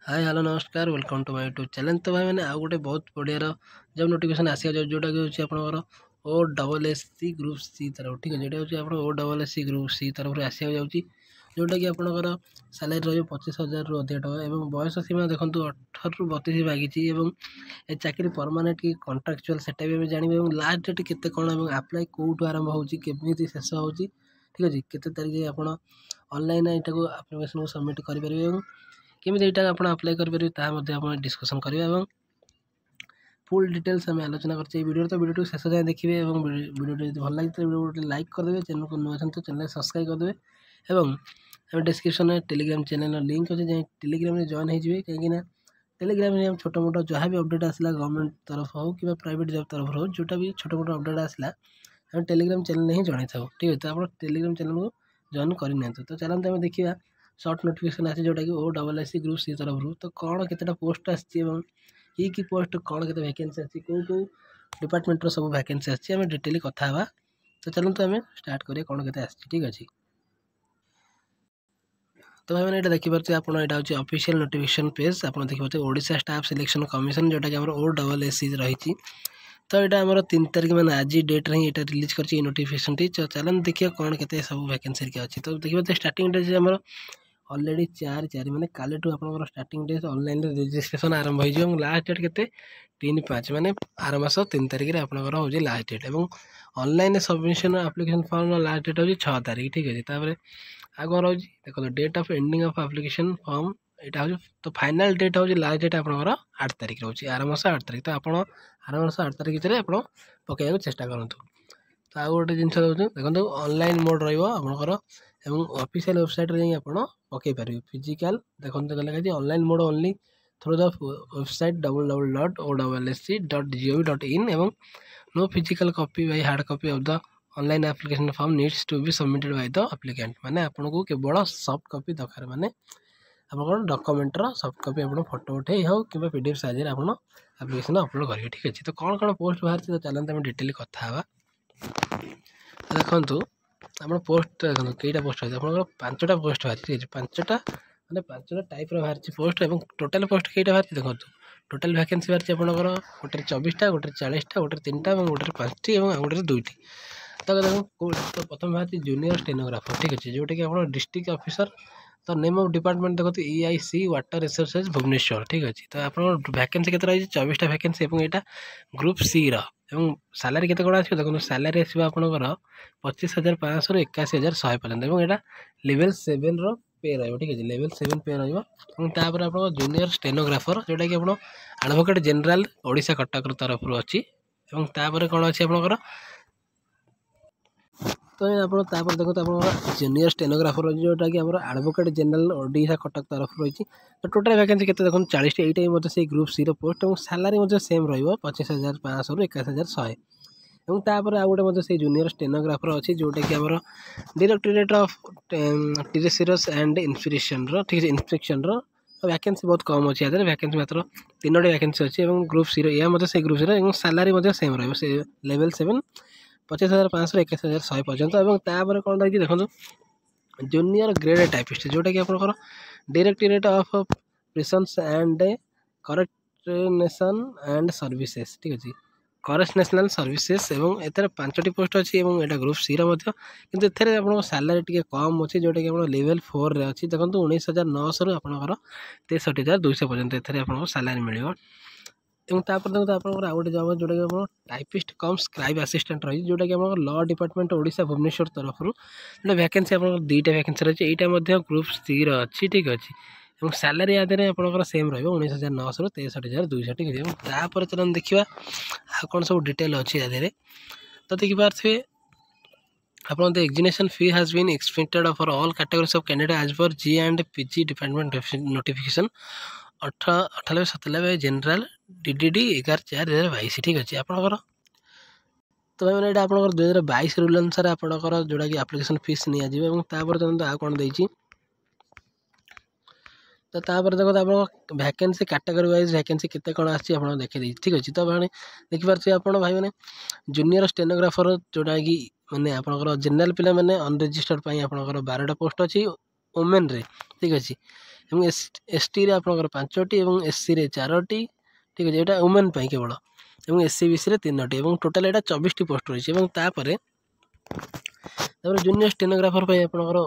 हाय hello नमस्कार welcome to my YouTube channel. तो भाई मैंने आउ गोटे बहुत बढ़िया जब नोटिफिकेशन आसी जोटा कि हूँ आपंकर OSSC ग्रुप सी तरफ ठीक है। जोटा हूँ OSSC ग्रुप सी तरफ आसा जाऊँगी जोटा कि आपंकर सालारी रही 25,000 रु अधिक टका और बयस सीमा देखो 18 ରୁ 32 मागिची ए चाकरी परमानेंट कि कंट्राक्चुअल सेटा भी जानवे और लास्ट डेट केते कौन और आप्लाय कौटू आरंभ होमी शेष हो ठीक अच्छे केते तारीख आप ऑनलाइन यहाँ को आप्लिकेशन को सबमिट करेंगे केमी यहाँ आप आप्लाय करेंगे डिस्कसन करवा फुल डिटेल्स आम आलोचना कर वीडियो। तो वीडियो शेष जाए देखिए और वीडियो भल लगे तो वीडियो लाइक करदे, चैनल को नुआ तो चैनल सब्सक्राइब करदे और आम डिस्क्रिप्शन में टेलीग्राम चैनल लिंक अच्छे जाए टेलीग्राम में जॉइन हो कहीं टेलीग्राम में छोट मोट जहाँ भी अपडेट आसला गवर्नमेंट तरफ हो कि प्राइवेट जॉब तरफ हो जोटा भी छोट मोट अपडेट आसला हम टेलीग्राम चैनल ही जन था ठीक है। तो आप टेलीग्राम चैनल को जॉइन करनी तो चलते आम देखा सर्ट नोटिफिकेशन आसी जोटा कि OSSC ग्रुप सी तरफ तो कौन केतेटा पोस्ट आसी कि पोस्ट कौन के वैकेंसी अच्छी कौ कौ डिपार्टमेंटर सब वैकेंसी आसी आम डिटेली कथा। तो चलते आम स्टार्ट करिए कौन के ठीक अच्छे। तो भाई मैंने ये देखिए आप यहाँ ऑफिशियल नोटिफिकेशन पेज आप देखिए ओडिशा स्टाफ सिलेक्शन कमिशन जोटा कि OSSC रही। तो यहाँ आम 3 तारीख मैंने आज डेट रे ये रिलीज कर नोटिफिकेशन टी चलन देखिए कौन के सब वैकेंसी अच्छी। तो देखिए स्टार्टिंग डेट आम ऑलरेडी 4/4 मैंने काली आप स्टार्टिंग डेट ऑनलाइन रजिस्ट्रेशन आरंभ हो लास्ट डेट के 3/5 मैंने आर मास 3 तारीख आपंकर हो लास्ट डेट और online submission application form last date हो 6 तारीख ठीक अच्छे। तापर आगे रही देखो date of ending of application form यहाँ हूँ तो फाइनल डेट हूँ लास्ट डेट आपंकर 8 तारीख रोचे आर मास 8 तारीख। तो आप आर मास 8 तारीख भितर आप पकड़ा चेष्टा करूँ। तो आउ गोटे जिन देखो ऑनलाइन मोड रहा ऑफिशियल वेबसाइट रे आप पकई पारे फिजिकल देखो लगे online mode only through the website www.ossc.gov.in एवं no physical copy by hard copy of the online application form needs to be submitted by the applicant माने आपको केवल सॉफ्ट कॉपी दरकार माने आप डॉक्यूमेंटर सॉफ्ट कॉपी आप फोटो उठे हो कि PDF साइज आप एप्लिकेशन अपलोड करेंगे ठीक अच्छे। तो कौन कौन पोस्ट बाहर तो चलते आम डिटेली कथा। तो देखो आप पोस्ट देखो कईटा पोस्ट अच्छे आप 5टा पोस्ट बाहर ठीक है 5टा मैंने 5टा टाइप बाहर पोस्ट और टोटाल पोस्ट कईटा बाहर देखो टोटाल वैकेंसी बाहर आपंकर गोटे 24टा गोटे 40टा गोटे 3टा और गोटे 5टी और गोटे 2टी। तो देखो प्रथम बाहर जूनियर स्टेनोग्राफर ठीक अच्छे जोटा कि आप डिस्ट्रिक्ट ऑफिसर। तो नेम ऑफ डिपार्टमेंट देखो EIC वाटर रिसोर्सेज भुवनेश्वर ठीक अच्छे। तो आप वैकेंसी के रही 24टा वैकेंसी और यहाँ ग्रुप सी एवं सालारी केते कौन आसो देखो सालारी आसो आपंकर 25,500 ରୁ 81,100 पर्यंत और यहाँ लेवल 7 रो पे रही ठीक है लेवल 7 पे रही। आप जूनियर स्टेनोग्राफर जोटा कि आप एडवोकेट जनरल ओडिशा कटक तरफ अच्छी और कौन अच्छी आपंकर तो आप देखो आप जूनियर स्टेनोग्राफर जोटा कि एडवोकेट जनरल ओडिशा कटक तरफ रही। तो टोटाल वैकेंसी के देखो 40टा यहाँ से ग्रुप सी पोस्ट और सालारी सेम रही 25,500 ରୁ 81,100 और तापर आउ गोटे से जूनियर स्टेनोग्राफर अच्छी जोटा कि आम डायरेक्टोरेट ऑफ टेरेसियस एंड इंस्पिरेशन ठीक है इंस्पेक्शन वैकेंसी बहुत कम अच्छी यहाँ वैकेंसी मात्र 3टी वैकेंसी अच्छी और ग्रुप सी या से ग्रुप सी सालारी सेम रही लेवल 7 25,500 ରୁ 81,100 पर्यंत और तापर कौन रही देखो जूनियर ग्रेड टाइपिस्ट जोटा कि आपंकर directorate of prisons and correctional and services ठीक अच्छे करेक्शनल सर्विसेज और एथर 5टी पोस्ट अच्छी और यहाँ ग्रुप सी किंतु एथेर आप सालारी टी कम अच्छी जोटा कि आप लेवल 4 रे अच्छी देखो 19,900 ରୁ आपंकर 63,200 पर्यंत एथेर आपको सालारी मिले। और तापर देखो आप गोटे जब जोटा कि आप टाइपिस्ट कम स्क्राइब असिस्टेंट रही जोटा कि आप लॉ डिपार्टमेंट ओडिशा भुवनेश्वर तरफ जो वैकेंसी आप 2टा वैकेंसी रही यहाँ ग्रुप सी अच्छी ठीक अच्छे और सालारी आदि आपंकर सेम रही 19,900 ରୁ 63,200 ठीक है। तापर चलन देखा आ कौन सब डिटेल अच्छी आधे तो देखिए आप examination fee has been expected for all categories of candidate as per GAND/PG department notification 9897 general DDD 11/4/2022 ठीक अच्छे आपंकर। तो भाई मैंने आप 2022 रूल अनुसार आपंकर जोटा कि एप्लिकेशन फीस निपर चलते आ कौन देती तो तापर देखो आप वैकेंसी कैटेगरी वाइज वैकेंसी केते कौन आसी देखिए ठीक अच्छे। तो भाई देखिए आप भाई मैंने जूनियर स्टेनोग्राफर जोटा कि मैंने आपंकर जनरल पिला मैंने अनरेजिस्टर्ड आपंकर 12टा पोस्ट अच्छी ओमेन रे ठीक अच्छे और एस टी रे आपंकर 5टी और एससी रे 4टी ठीक अच्छे यहाँ ओमेन केवल और एससी बीसी रे 3टी और टोटाल यहाँ 24टी पोस्ट रही है। जूनियर स्टेनोग्राफर आपंकर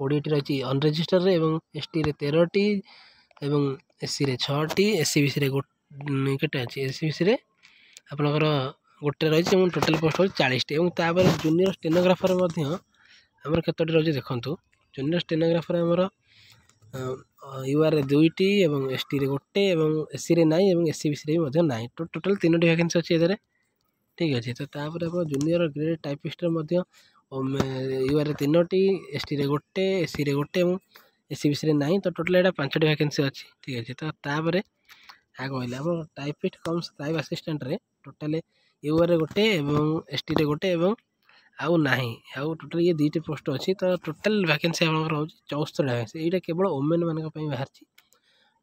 20टी रही अनरेजिस्टर रे और एस टी रे 13टी और एससी रे 6टी एससी बीसी रे केटे अच्छे एससी बीसी रे आपंकर गोटे रही टोटाल पोस्ट रही 40टी और जूनियर स्टेनोग्राफर आमर केतोटी रही देखूँ जूनियर स्टेनोग्राफर आमर यूआर रे 2टी और एस टी रे गोटे और एससी रे नाई और एससी बीसी रे नाई टोटाल 3टी वैकेंसी अच्छी ये ठीक अच्छे। तो तापर आप जूनियर ग्रेड टाइपिस्ट यूआर रे 3टी एस टी रे गोटे एससी रे गोटे और एससी बीसी रे नाई तो टोटाल यहाँ 5टी वैकेंसी अच्छी ठीक अच्छे। तो तापर आ कहले आप टाइपिस्ट कम टाइप असिस्टेंट रे टोटाल यूआर रे गोटे और एस टी रे गोटे और आउ नहीं आउ टोटाल ये 2टी पोस्ट अच्छी तो टोटाल वैकेंसी आप 74 वैकेंसी यहाँ केवल ओमेन मान बाहर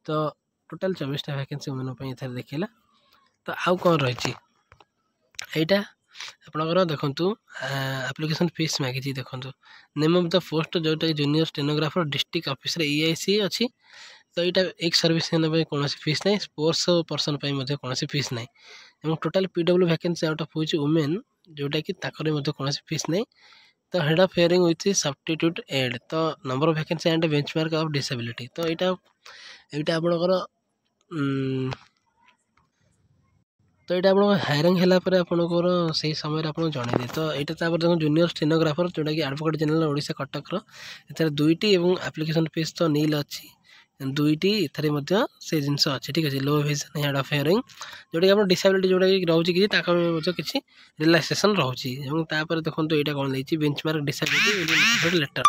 तो टोटाल 24टा वैकेंसी ओमेन ये देखला। तो आउ कौन रही यहाँ आपंकर देखु एप्लिकेशन फीस मागी देखो नेम ऑफ द पोस्ट जोटा junior stenographer district office EIC अच्छी तो यहाँ एक सर्विस कौन फीस ना स्पोर्ट्स पर्सन कौन फीस ना और total PW vacancy out of women quota कि कौन फीस ना तो head of hearing with substitute aid तो number of vacancy and benchmark of disability तो यहाँ आपंकर तो यहाँ आप हायरिंग है आपंकर से समय आप जनइदे तो यहाँ देखो जूनियर स्टेनोग्राफर जोटा कि एडवोकेट जनरल ओडिशा कटक एथर 2टी और एप्लिकेशन फीस तो नील अच्छी 2टी इधर से जिनस अच्छे ठीक अच्छे low vision head of hearing जोटा कि आप डिसेबिलिटी जोटा कि रोचे किसी रिलैक्सेशन रोचे देखो यहाँ कौन देखिए बेंचमार्क डिसेबिलिटी लेटर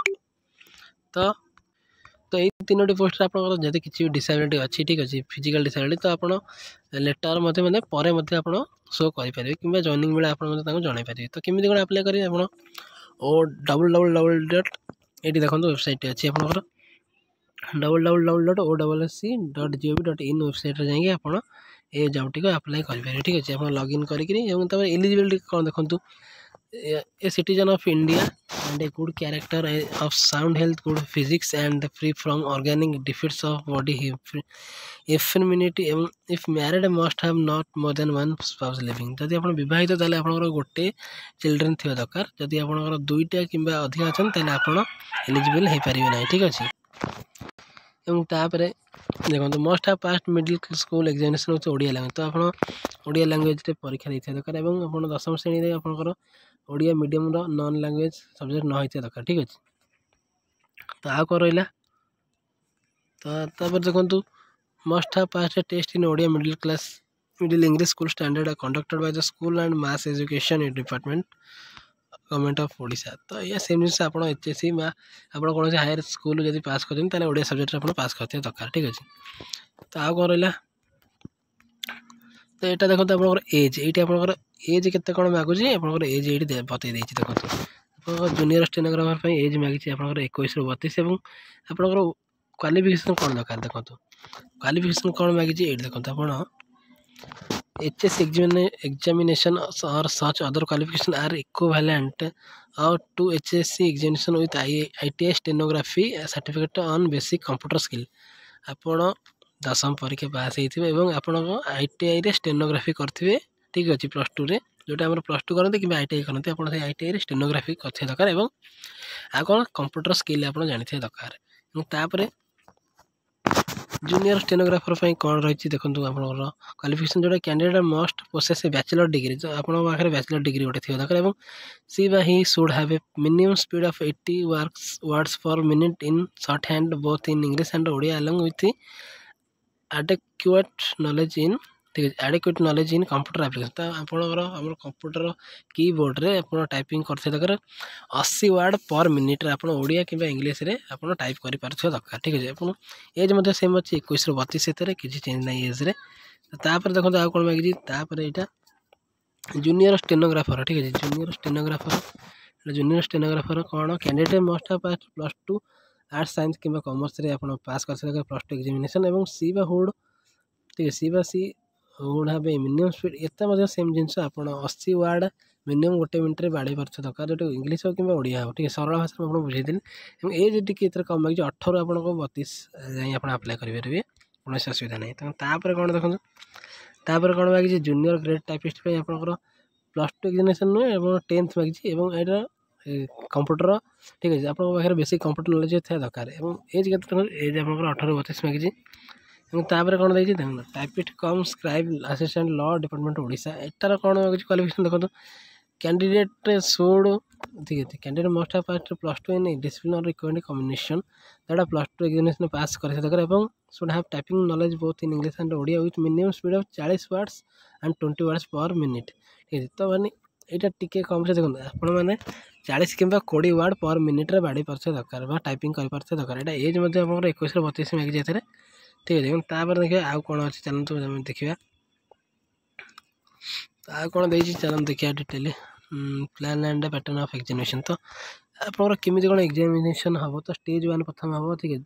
तो तो ये 3टी पोस्ट आपंकर जब किसी डिसेबिलिटी अच्छी ठीक अच्छे फिजिकल डिसेबिलिटी तो आप लेटर मैंने आप शो करेंगे कि जॉइनिंग बेले आप जन पारे तो केमी कौन आप्लाय करेंगे आप www. ये देखो वेबसाइट अच्छी आपंकर www.ossc.gov.in वेबसाइट जाइए आप ये जॉब टी आप्लाय करेंगे ठीक अच्छे आप लॉगिन कर एलिजिबिलिटी कौन देखो a citizen of India and a good character of sound health, good physics and free from organic defects of body effeminity if married must have not more than one spouse living जदि आप विवाहित ताले आपनकर गोटे children थिबा दरकार जदि आपनकर 2टा किंबा अधिक अछन ताले आपण एलिजिबल हे परिबे नै ठीक अछि। एवं तापरे देखो must have past middle school examination होते ओडिया लैंग्वेज तो आप ओडिया लैंग्वेज परीक्षा देते दरकार और आप 10वीं श्रेणी आपंकर Odia medium non language subject न होते दरकार ठीक अच्छे। तो आ कौन रहा तो देखो must have passed test in Odia middle English school standard conducted by the school and mass education department government of Odisha तो ये सेम जिन आप एचएससी आप कौन हायर स्कूल जब पास करें ओडिया सब्जेक्ट आप पास करते दरकार ठीक अच्छे। तो आ कौन रहा तो यहाँ देखो आप एज ये आप एज के कौन मागुच आप एज ये बतई देखो आप जूनियर स्टेनोग्राफर एज मागी आप 21 ରୁ 32 और आपंकर क्वालिफिकेशन कौन दरकार देखो क्वालिफिकेशन कौन मागी ये देखो आप HS examination or such other qualification are equivalent to HSC examination with ITI stenography certificate on basic computer skill आपण 10वीं परीक्षा पास होते और आप ITI रे स्टेनोग्राफी करेंगे ठीक अच्छे +2 रे जोटा आम +2 करते कि ITI करते आप ITI रे स्टेनोग्राफी करते दरकार और आ कौन कंप्यूटर स्किल आप जानते दरकार तापर जूनियर स्टेनोग्राफर कौन रही देखो आप क्वालिफिकेशन जोटा कैंडिडेट मस्ट पोसेस ए बैचलर डिग्री तो आप बैचलर डिग्री गोटे थी दरकार और सी बा he should have a minimum speed of 80 words per minute in short hand both in English and Odia along with adequate knowledge in ठीक है adequate knowledge in computer application तो आपंकर आम कंप्यूटर कीबोर्ड रे आप टाइपिंग करते दरकार 80 वर्ड पर मिनिट आप ओडिया कि इंग्लीश रे आप टाइप कर पारे दरकार ठीक है। आप एज सेम अच्छे 21 ରୁ 32 किसी चेंज ना एज रे तापर देखो आ कौन मांगी यहाँ जूनियर स्टेनोग्राफर ठीक है जूनियर स्टेनोग्राफर कौन कैंडिडेट मस्ट हाव पास +2 आर्ट्स साइंस कि कॉमर्स रे आप पास कर +2 एग्जामिनेशन और सी बा हुड ठीक है सी हुड have a minimum speed at same जिन आप 80 वर्ड मिनिमम 1 मिनिट्रे बाड़े पार्थ दरकार जो इंग्लीश हो कि ओडिया हो ठीक सरल भाषा में आपको बुझेदेली एज टी कम मांगी 18 आपको 32 जाए आप आप्लाय करेंगे कौन असुविधा नहीं तापर कौन देखो तापर कौन मांगी जूनियर ग्रेड टाइपिस्ट आपंकर +2 एग्जामिनेशन नुहे 10th मांगी यहाँ कंप्यूटर ठीक है आप बेसिक कंप्यूटर नॉलेज था दरकार एज के एज आप 18-32 मांगी तापर कौन देखिए देखो typist cum scribe assistant law department Odisha एटार कौन क्वालिफिकेशन देखो कैंडिडेट शुड ठीक है candidate must have pass +2 in disciplinary equivalent communication that +2 examination pass कर दरकार should have typing knowledge both in English and Odia with minimum speed of 40 words and 20 words per minute ठीक है तो माने यहाँ टी कम से देखो आपण मैंने 40 कि 20 वर्ड पर मिनिट्रे बाड़ी पार्थे दरकार टाइपिंग कर पार्थे दरकार यहाँ एज आप 21-32 मांगी जाए ठीक है देखो तापर देखिए आउ कौन अच्छी चलते देखा आ कौन देखिए चलते देखिए detail plan and pattern of examination तो आप केमी कौन एग्जामिनेशन हम तो स्टेज 1 प्रथम हम ठीक है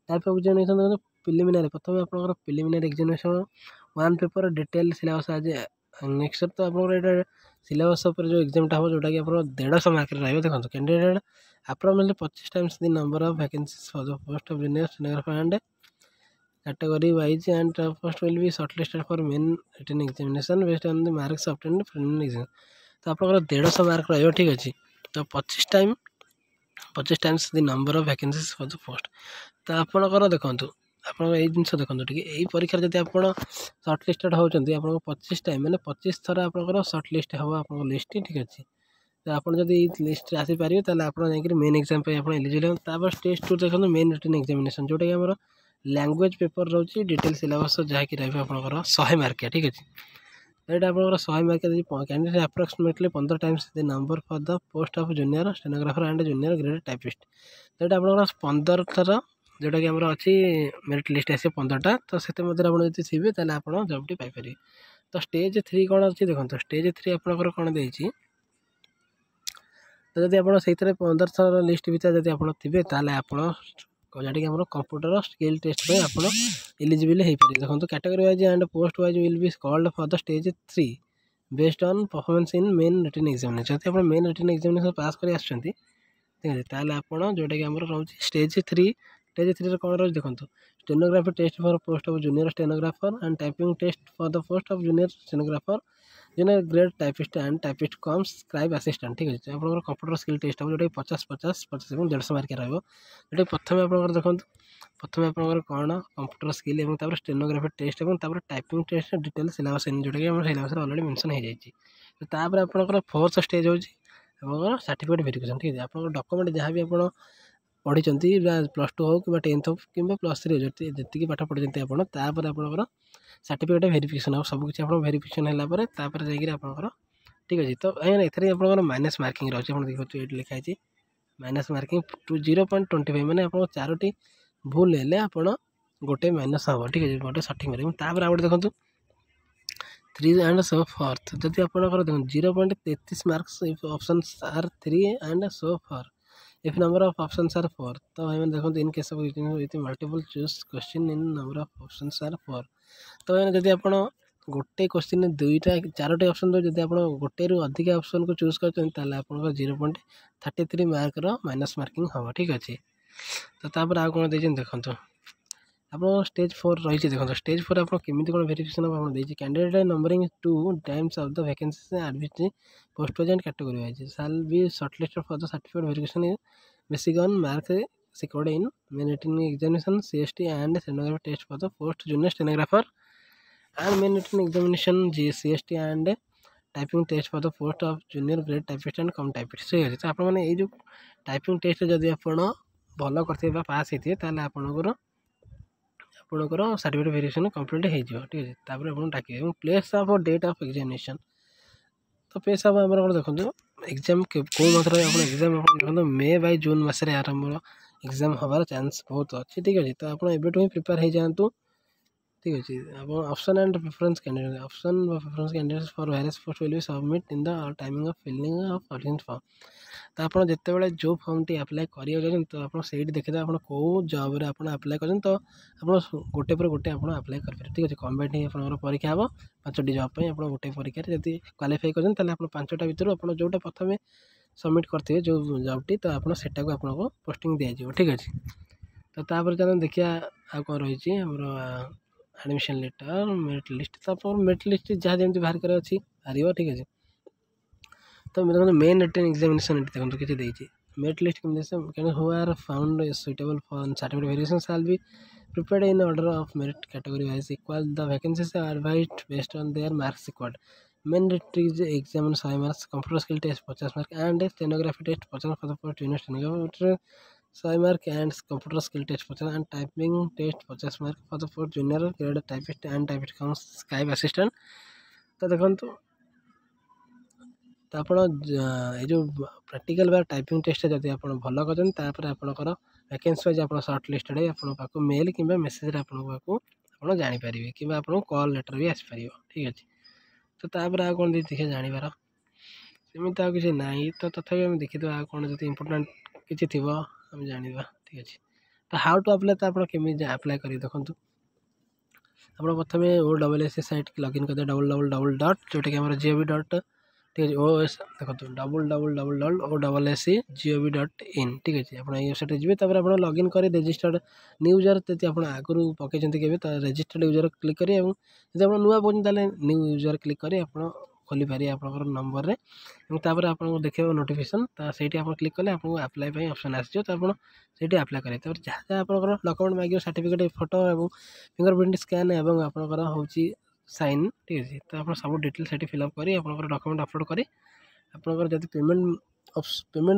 टाइप ऑफ एग्जामिनेशन देखो प्रिलिमिनारी प्रथम आप preliminary examination 1 paper detail syllabus आज नेक्स्ट तो आप सिलेबस पर जो एग्जामटा हम जोटा कि आप 150 मार्क रही देखो candidate approximately 25 times the number of vacancies for the post of junior stenographer and category wise and first will be shortlisted for main written examination based on the marks obtained from exam तो आप 150 mark रही ठीक अच्छे तो 25 times the number of vacancies for the post तो आपंकर देखो आप जिन देखो टी यही परीक्षा जब आप सर्टलिस्टेड होती आप 25 टाइम मैंने 25 थर आप सर्टलिस्ट हम आप लिस्ट ठीक अच्छे तो आप लिस्ट आसीपारे आप मेन एग्जाम आप एलिजिबल स्टेज 2 देखो मेन रिटन एग्जामिनेशन जोटा कि आम लैंग्वेज पेपर रोचे डिटेल सिलेबस जहाँकि रही आपंकर 100 मार्किया ठीक अच्छे यहाँ आप 100 मार्किया candidate approximately 15 times the number for the post of junior stenographer and junior grade typist तो यहाँ आप 15 थर जोटा कि अच्छी मेरिट लिस्ट आस 15टा तो से आप थे तेल आप जॉबटी पाइपर तो स्टेज 3 कौन अच्छी देखो स्टेज 3 आपंकर कौन दे तो जब आप 15 थर लिस्ट भितर जब आप थे तेल आप जहाँकि आम कंप्यूटर स्किल टेस्ट पे आप एलिजिबल हो पारे देखो category wise and post wise will be called for the stage 3 based on performance in main written examination जब आप मेन रिटन एग्जामिनेशन पास कर ठीक है ताल आप जोटा कि आम रोचे स्टेज 3 कौन रोज देखो stenography test for post of junior stenographer and typing test for the post of junior stenographer junior grade typist and typist cum scribe assistant ठीक है आप कंप्यूटर स्किल टेस्ट हम जो 50-50 150 मार्क रहा प्रथम आप देखो प्रथम आप कौन कंप्यूटर स्किल और स्टेनोग्राफी टेस्ट और टाइपिंग टेस्ट डिटेल सिलेबस जोटा कि सिलेबस ऑलरेडी मेंशन हो जाए आपंकर 4th स्टेज हो सर्टिफिकेट वेरिफिकेशन ठीक है आप डॉक्यूमेंट जहाँ भी आप पढ़ी +2 हो कि 10th हो कि +3 जी पाठ पढ़ी आपंकर सर्टिफिकेट वेरिफिकेशन हम सबकि आप वेरिफिकेशन है जाकर आपंकर ठीक अच्छे तो ये आप माइनस मार्किंग रोचे देखो ये लिखाई माइनस मार्किंग 0.25 मैंने आप 4टी भूल है आप गोटे माइनस हम ठीक है गोटे सठिक मार्किंग तापर आ गए देखो 3 एंड सो 4th जब आपंकर देखो 0.33 marks if option are 3 and so 4 if number of options are 4 तो भाई देखो in case of multiple choice question in number of options are 4 तो जब आप गोटे क्वेश्चन 2टा-4टी ऑप्शन दो जब आप गोटे रु अधिक ऑप्शन को चूज करते आप 0.33 मार्क माइनस मार्किंग हम ठीक अच्छे तो तापर आ कौन देखते देखो आप स्टेज 4 रही देखो स्टेज 4 आप केमी कौन वेरिफिकेशन आप candidate numbering 2 times of the vacancy admit post wise and category wise shall be shortlisted for the certificate verification basic on mark secured in main written examination CST and stenography test for the post junior stenographer and main written examination CST and typing test for the post of junior grade typist and cum typist सही अच्छे तो आप जो typing test जब आप भल कर पास होते आपंकर सर्टिफिकेट वेरिफिकेशन कंप्लीट हो ठीक है तापर आप डाक place of date of examination तो प्लेस ऑफ आम देखो एग्जाम कौ मत एग्जाम देखो मे बाय जून मसरे आरंभ एग्जाम हबार चांस बहुत अच्छे ठीक अच्छे तो आप एबेठू ही प्रिपेयर हो जातु ठीक अच्छे अब option and preference candidate option preference candidates for various post will be submit in the timing of filling of audience form तो आप जितेबाला जो फॉर्मटी आप्लाय करेंगे तो आप देखिए आप कौ जब्रे आप आप्लाय करें तो आप गोटे पर गोटे आप आप्लाय करेंगे ठीक अच्छे कम्बाइंड आप परीक्षा हम 5टी जॉब आप गोटे परीक्षा जब क्वालिफाई करें आप 5टा भितर आप जोटा प्रथम सबमिट करते जो जॉबटी तो आप आपको पोस्टिंग दिज्व ठीक अच्छे तो तापर चलो देखिए आ कौन रही एडमिशन लेटर मेरिट लिस्ट तो मेरिट लिस्ट जहाँ जमी बाहर कर अच्छी बाहर ठीक अच्छे तो देखो मेन रिटन एग्जामिनेशन देखो किसी देती मेरिट लिस्ट कमी who are found suitable for certificate verification shall be prepared in order of merit category wise equal the vacancies are advised based on their marks required main written exam 100 marks computer skill test 50 mark and stenography test 50 for the post junior stenographer 100 mark and computer skill test 50 and typing test 50 mark for the post junior grade typist and typist cum scribe assistant तो देखो तो आप जो practical बा typing test जब आप भल कर आपंकर वैकेंसी वाइज आप सर्ट लिस्टेड आप मेल कि मेसेज आप जापर कि आप कॉल लेटर भी आसपार ठीक अच्छे तो तापर आ कौन देखिए जानवर सेमती आ किसी ना तो तथापि आम देखीद आ कौन जो इम्पोर्टाट किसी थी आम जाना ठीक अच्छे तो हाउ टू अप्लाई तो आप केमी अप्लाई कर देखूँ आप प्रथम OSS साइट की लॉगिन करते www. जोटा कि gov. ठीक है OS देखो www.OSSGov.in ठीक अच्छे आप वेबसाइट जी तापर आप लॉगिन कर रजिस्टर्ड न्यू यूजर यदि आप आगुरी पकई के तो रजिस्टर्ड यूजर क्लिक करेंगे जब आप नुआ पकड़ न्यू यूजर क्लिक कर खोली पारे आप नंबर में तापर आपको देखिए नोटिफिकेशन तो सही आप क्लिक कले आपको अप्लाई ऑप्शन आसो तो आप अप्लाई करेंगे तापर जहाँ जहाँ आप डॉक्यूमेंट मांगे सर्टिफिकेट फोटो और फिंगरप्रिंट स्कैन और आपंकर हूँ साइन ठीक अच्छे तो आप सब डिटेल्स से फिलअप करी आप डॉक्यूमेंट अपलोड करी आपंकर जब पेमेंट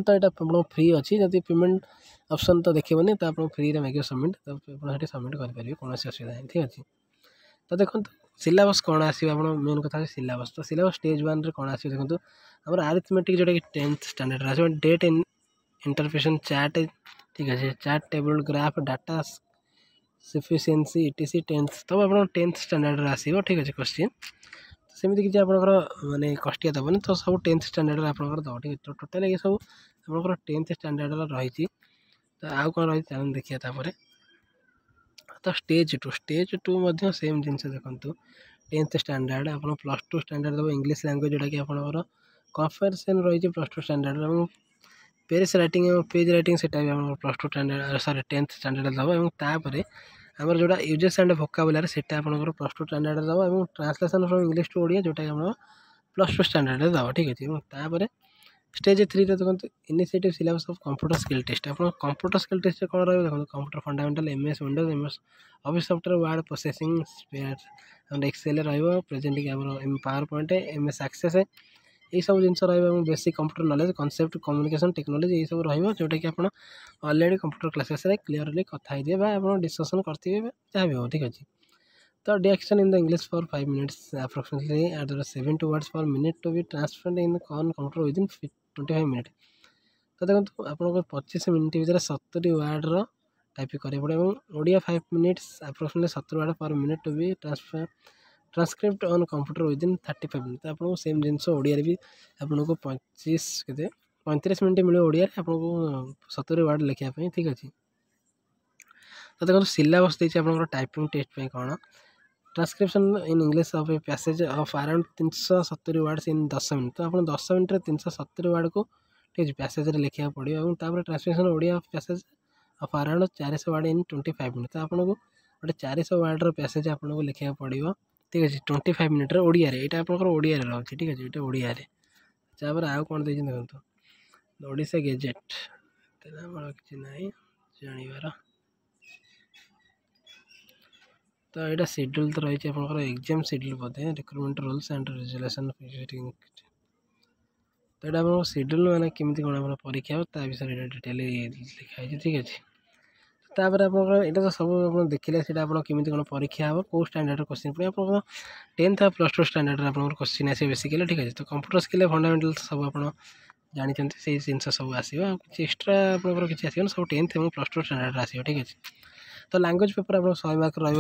तो यहाँ फ्री अच्छी जब पेमेंट ऑप्शन तो देखिए तो आप फ्री मांगे सबमिट तो आप सबमिट करेंगे कौन असुविधा नहीं ठीक अच्छे तो देखो सिलेबस कौन आसो आप मेन कथा सिलेबस तो सिलेबस स्टेज 1 रे कौन आसो देखो आम आरिथमेटिक जोटा कि 10th स्टैंडर्ड आसो डेट इंटरप्रिटेशन चार्ट ठीक अच्छे chart table graph data sufficiency etc. 10th तब आप 10th स्टैंडर्ड आसो ठीक अच्छे क्वेश्चन सेमती किसी आप माने कष्टिया दबनी तो सब 10th स्टैंडर्ड आप दब ठीक है टोटाल ये सब आप 10th स्टैंडर्ड रही तो आउ कौन रही चल देखिए तापर तो स्टेज 2 सेम जिन देखो 10th स्टैंडर्ड आप +2 स्टैंडर्ड दब इंग्लिश लैंग्वेज जोटा कि आप कन्फरेंसन रही +2 स्टैंडर्ड और पेज राइटिंग से +2 स्टैंडर्ड सॉरी 10th स्टैंडर्ड दब तापर आमर जोटा यूजेस एंड वोकाबुलारी से आपंकर +2 स्टैंडर्ड दब और translation from English to Odia जोटा कि +2 स्टैंडर्ड दब ठीक अच्छे तापर स्टेज 3 देखो initiative syllabus of computer skill test आप कंप्यूटर स्किल टेस्ट कौन रही देखो computer fundamental MS windows MS office software word processing and excel presenting power point MS access यही सब जिन basic computer knowledge concept communication technology यही सब रहा जोटा कि आप ऑलरेडी कंप्यूटर क्लासेस क्लीयरली कथा आप डिस्कसन करते जहाँ भी हो ठीक अच्छे तो dictation in the English for 5 minutes approximately at 70 words per minute to be transferred in on computer within 25 minute तो देखो आप 25 मिनट भर 70 वर्ड्र टाइप करें पड़े Odia 5 minutes approximately 70 word per minute to be transcript on computer within 35 minute तो आपको same जिनस ओडिया भी आपको 35 मिनट मिले ओडिया आपको 70 वर्ड लिखापी ठीक अच्छे तो देखो सिलेबस देखिए आप टाइपिंग टेस्ट कौन transcription in English of a passage of around 370 words in 10 minute तो आप 10 मिनट 370 वर्ड को ठीक है पैसेज लिखा पड़ो और translation Odia passage of around 400 word in 25 minute तो आपको गोटे 400 वर्ड्र पैसेज आपको लिखा पड़ो ठीक अच्छे 25 मिनट ओडिया यहाँ आप ओडिया रही ठीक अच्छे ये ओडिया तापर आउ कौन देखो ओडिशा गेजेट किसी ना जानवर तो यहाँ शेड्यूल तो रही है exam schedule Bodhe recruitment rules and resolution तो यहाँ शेड्यूल मैंने केमी कौन परीक्षा ता विषय डिटेल लिखाई ठीक अच्छे तापर आप तो सब देखिले आप केमी कौन परीक्षा हम कौ स्टैंडर्ड क्वेश्चन पड़े आप 10th और +2 स्टैंडर्ड आप क्वेश्चन आसे बेसिकली ठीक अच्छे तो कंप्यूटर स्किल फंडामेंटल सब आप जानते से जिन सब आसो एक्सट्रा आप किसी आस सब 10th और +2 स्टैंडर्ड आसो ठीक अच्छे तो लैंग्वेज पेपर आप 100 मार्क रही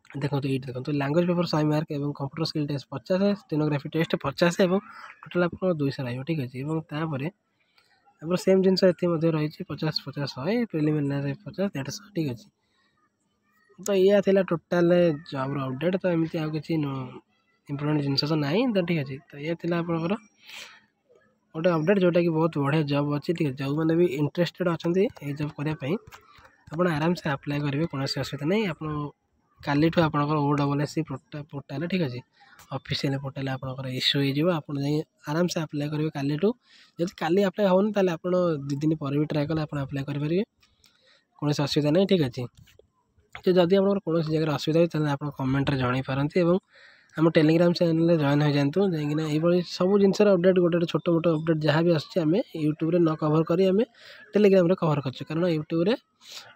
देखो ये देखो लैंग्वेज पेपर 100 मार्क और computer skill test 50, stenography test 50 और टोटाल आप 200 रही ठीक अच्छे। और सेम जिनस ये रही 50 50 100 प्रिलिमिनारी 50 150 ठीक अच्छे। तो यह थी टोटाल जॉब अपडेट। तो एमती आउ कि इम्पोर्टेंट जिनस तो ना तो ठीक अच्छे। तो ये थी आपंकर गोटे अपडेट जोटा कि बहुत बढ़िया जॉब अच्छी ठीक है। जो मैंने भी इंटरेस्टेड अच्छा ये जॉब करने आप आराम से अप्लाई करेंगे कौन असुविधा नहीं। आप काली आपंकर OSSC पोर्टाल ठीक अच्छे ऑफिशियल पोर्टाल आपंकर इश्यू हो आप आराम से अप्लाई करेंगे काली जब काली अप्लाई होनी ताले आप 2 दिन पर भी ट्राए कले आप अप्लाई करेंगे कौन असुविधा नहीं ठीक अच्छे। तो जदि आप कौन जगह असुविधा हो आप कमेंट जन पारती और आम टेलीग्राम चैनल जॉइन हो जातु कहीं ये सब जिनसर अपडेट गोटे छोट मोट अपडेट जहाँ भी आम यूट्यूब न कवर करी आम टेलीग्राम कवर कर कारण यूट्यूब रे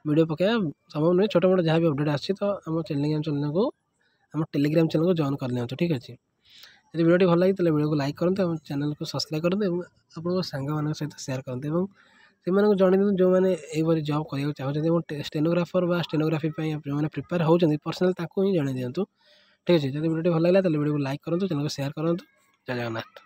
वीडियो पकाया संभव नुहे। छोट मोट जहाँ भी अपडेट आम टेलीग्राम चैनल को आम टेलीग्राम चैनल को जॉइन कर लिया ठीक अच्छे। यदि वीडियो भल लगी वीडियो को लाइक करूँ और चैनल को सब्सक्राइब करूँ और आप सांग मान सहित सेयार करते से जन दिखाँ जो मैंने ये जॉब करने चाहते स्टेनोग्राफर व स्टेनोग्राफी जो मैंने प्रिपेयर होती पर्सनाल ही जन दिंतु ठीक अच्छे। जब वीडियो भल लगा वीडियो को लाइक करूँ चैनल को सेयार करूँ। जय जगन्नाथ।